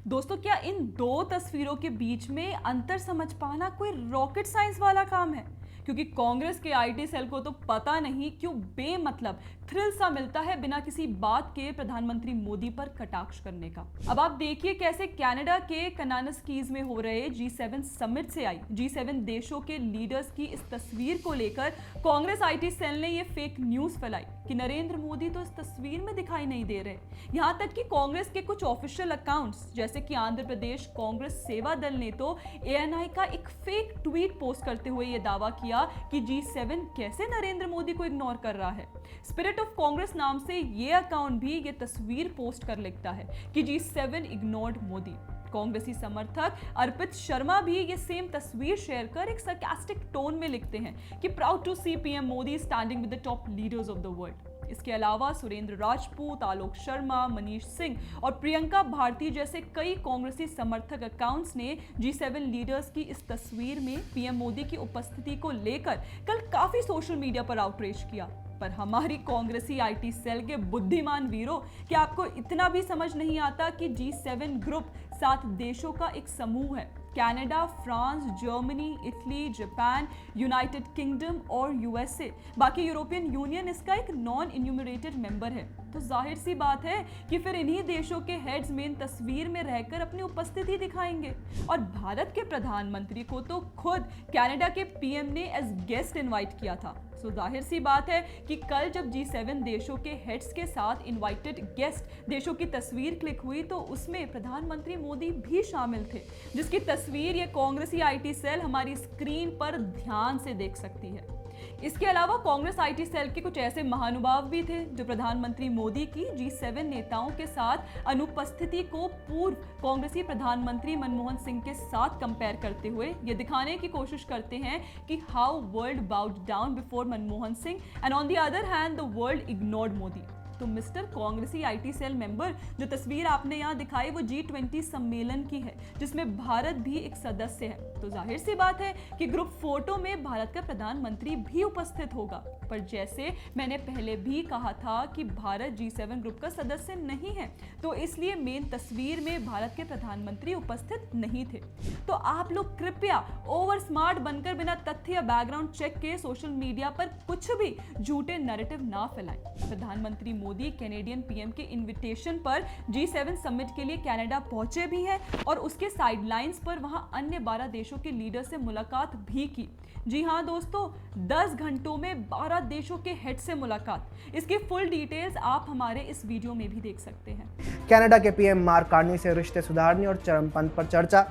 दोस्तों, क्या इन दो तस्वीरों के बीच में अंतर समझ पाना कोई रॉकेट साइंस वाला काम है? क्योंकि कांग्रेस के आईटी सेल को तो पता नहीं क्यों बेमतलब थ्रिल सा मिलता है बिना किसी बात के प्रधानमंत्री मोदी पर कटाक्ष करने का। अब आप देखिए कैसे कनाडा के कनानस्कीज में हो रहे G7 समिट से आई G7 देशों के लीडर्स की इस तस्वीर को लेकर कांग्रेस आईटी सेल ने ये फेक न्यूज फैलाई कि नरेंद्र मोदी तो इस तस्वीर में दिखाई नहीं दे रहे। यहां तक कि कांग्रेस के कुछ ऑफिशियल अकाउंट्स जैसे कि आंध्र प्रदेश कांग्रेस सेवा दल ने तो ANI का एक फेक ट्वीट पोस्ट करते हुए यह दावा किया कि G7 कैसे नरेंद्र मोदी को इग्नोर कर रहा है। स्पिरिट ऑफ कांग्रेस नाम से ये अकाउंट भी ये तस्वीर पोस्ट कर लिखता है कि G7 इग्नोर्ड मोदी। कांग्रेसी समर्थक अर्पित शर्मा भी ये सेम तस्वीर शेयर कर एक सरकास्टिक टोन में लिखते हैं कि proud to see PM Modi standing with the top leaders of the world. इसके अलावा सुरेंद्र राजपूत, आलोक शर्मा, मनीष सिंह और प्रियंका भारती जैसे कई कांग्रेसी समर्थक अकाउंट्स ने G7 लीडर्स की इस तस्वीर में PM मोदी की उपस्थिति को लेकर कल काफी सोशल मीडिया पर आउटरीच किया। पर हमारी कांग्रेसी आईटी सेल के बुद्धिमान वीरों, क्या आपको इतना भी समझ नहीं आता कि G7 ग्रुप 7 देशों का एक समूह है? Canada, France, Germany, Italy, Japan, United kingdom और USA। बाकी यूरोपियन यूनियन इसका एक नॉन इन्यूमरेटेड मेंबर है। तो जाहिर सी बात है कि फिर इन्हीं देशों के हेड्स मेन तस्वीर में रहकर अपनी उपस्थिति दिखाएंगे। और भारत के प्रधानमंत्री को तो खुद कनाडा के PM ने एज गेस्ट इनवाइट किया था। तो जाहिर सी बात है कि कल जब G7 देशों के हेड्स के साथ इनवाइटेड गेस्ट देशों की तस्वीर क्लिक हुई तो उसमें प्रधानमंत्री मोदी भी शामिल थे, जिसकी तस्वीर ये कांग्रेसी आईटी सेल हमारी स्क्रीन पर ध्यान से देख सकती है। इसके अलावा कांग्रेस आईटी सेल के कुछ ऐसे महानुभाव भी थे जो प्रधानमंत्री मोदी की G7 नेताओं के साथ अनुपस्थिति को पूर्व कांग्रेसी प्रधानमंत्री मनमोहन सिंह के साथ कंपेयर करते हुए ये दिखाने की कोशिश करते हैं कि how world bowed down before Manmohan Singh and on the other hand the world ignored Modi. तो मिस्टर कांग्रेसी आईटी सेल मेंबर, जो तस्वीर आपने यहाँ दिखाई वो G20 सम्मेलन की है जिसमें भारत भी एक सदस्य है। तो जाहिर सी बात है कि ग्रुप फोटो में भारत का प्रधानमंत्री भी उपस्थित होगा। पर जैसे मैंने पहले भी कहा था कि भारत G7 ग्रुप का सदस्य नहीं है, तो इसलिए मेन तस्वीर में भारत के प्रधानमंत्री उपस्थित नहीं थे। तो आप लोग कृपया ओवर स्मार्ट बनकर बिना तथ्य या बैकग्राउंड चेक के सोशल मीडिया पर कुछ भी झूठे नैरेटिव ना फैलाएं। प्रधानमंत्री मोदी कैनेडियन PM के इनविटेशन पर G7 समिट के लिए कनाडा पहुंचे भी हैं और उसके साइडलाइंस पर वहां अन्य 12 देशों के लीडर से मुलाकात भी की। जी हां दोस्तों, 10 घंटों में 12 देशों के हेड से मुलाकात। इसकी फुल डिटेल्स आप हमारे इस वीडियो में भी देख सकते हैं। कनाडा के PM मार्क कार्नी से रिश्ते सुधारने और चरमपंथ पर चर्चा,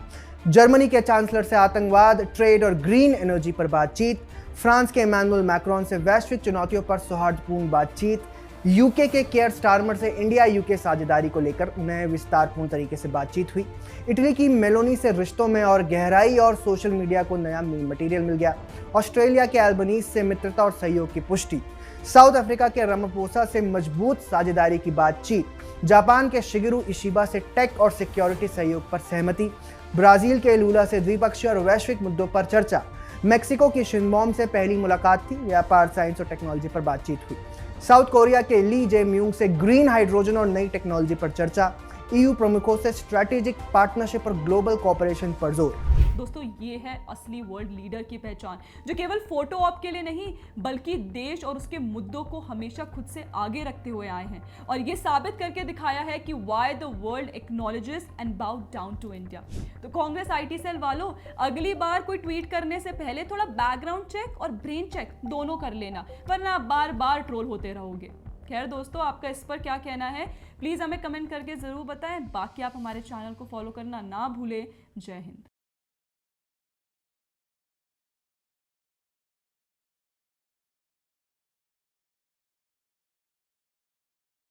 जर्मनी के चांसलर से आतंकवाद, ट्रेड और ग्रीन एनर्जी पर बातचीत, फ्रांस के इमैनुअल मैक्रोन से वैश्विक चुनौतियों पर सौहार्दपूर्ण बातचीत, UK के केयर स्टारमर से इंडिया UK साझेदारी को लेकर नए विस्तारपूर्ण तरीके से बातचीत हुई, इटली की मेलोनी से रिश्तों में और गहराई और सोशल मीडिया को नया मटेरियल मिल गया, ऑस्ट्रेलिया के एल्बनीज से मित्रता और सहयोग की पुष्टि, साउथ अफ्रीका के रामापोसा से मजबूत साझेदारी की बातचीत, जापान के शिगेरू इशिबा से टेक और सिक्योरिटी सहयोग पर सहमति, ब्राजील के लूला से द्विपक्षीय और वैश्विक मुद्दों पर चर्चा, मेक्सिको की शिनबॉम से पहली मुलाकात थी, व्यापार, साइंस और टेक्नोलॉजी पर बातचीत हुई, साउथ कोरिया के ली जे म्यूंग से ग्रीन हाइड्रोजन और नई टेक्नोलॉजी पर चर्चा, EU प्रमुखों से स्ट्रैटेजिक पार्टनरशिप और ग्लोबल कोऑपरेशन पर जोर। दोस्तों, ये है असली वर्ल्ड लीडर की पहचान, जो केवल फोटो ऑप के लिए नहीं बल्कि देश और उसके मुद्दों को हमेशा खुद से आगे रखते हुए आए हैं और ये साबित करके दिखाया है कि why the world acknowledges and bow down to India. तो कांग्रेस आईटी सेल वालों, अगली बार कोई ट्वीट करने से पहले थोड़ा बैकग्राउंड चेक और ब्रेन चेक दोनों कर लेना, वरना आप बार बार ट्रोल होते रहोगे। खैर दोस्तों, आपका इस पर क्या कहना है प्लीज़ हमें कमेंट करके ज़रूर बताएं। बाकी आप हमारे चैनल को फॉलो करना ना भूलें। जय हिंद।